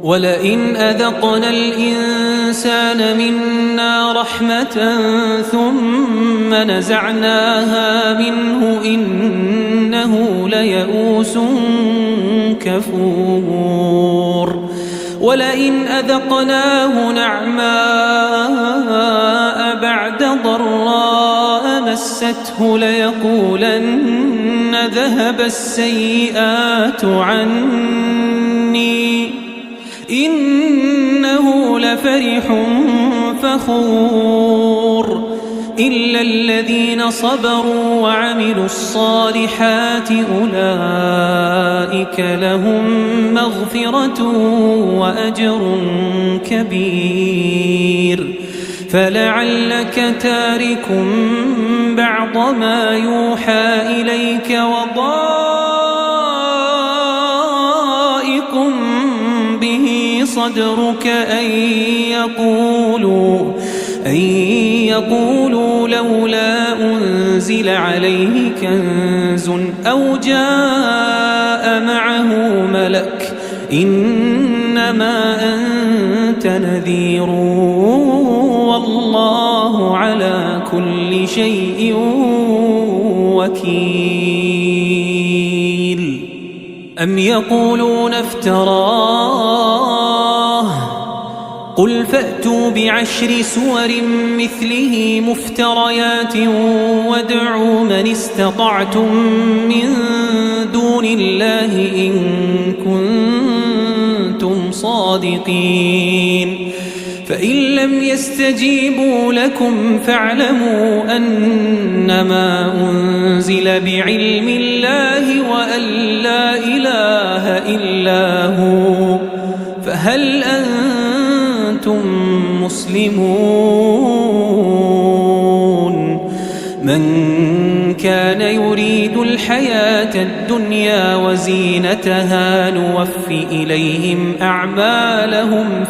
ولئن أذقنا الإنسان منا رحمة ثم نزعناها منه إنه ليئوس كفور ولئن أذقناه نعماء بعد ضراء مسته ليقولن ذهب السيئات عني إنه لفرح فخور إلا الذين صبروا وعملوا الصالحات أولئك لهم مغفرة وأجر كبير فلعلك تارك بعض ما يوحى إليك وضائق به صدرك أن يقولوا لولا أنزل عليه كنز أو جاء معه ملك إنما أنت نذير والله على كل شيء وكيل أم يقولون افتراه قل فأتوا بعشر سور مثله مفتريات وادعوا من استطعتم من دون الله إن كنتم صادقين فإن لم يستجيبوا لكم فاعلموا أنما أنزل بعلم الله وأن لا إله إلا هو فهل أنتم مسلمون من كان يريد الحياة الدنيا وزينتها نوفي إليهم أعمالهم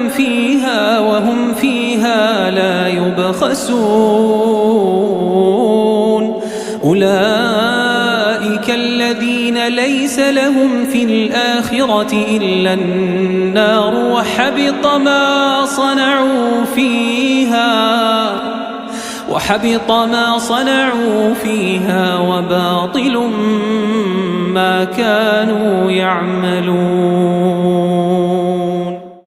فيها وهم فيها لا يبخسون أولئك الذين ليس لهم في الآخرة إلا النار وحبط ما صنعوا فيها وباطل ما كانوا يعملون.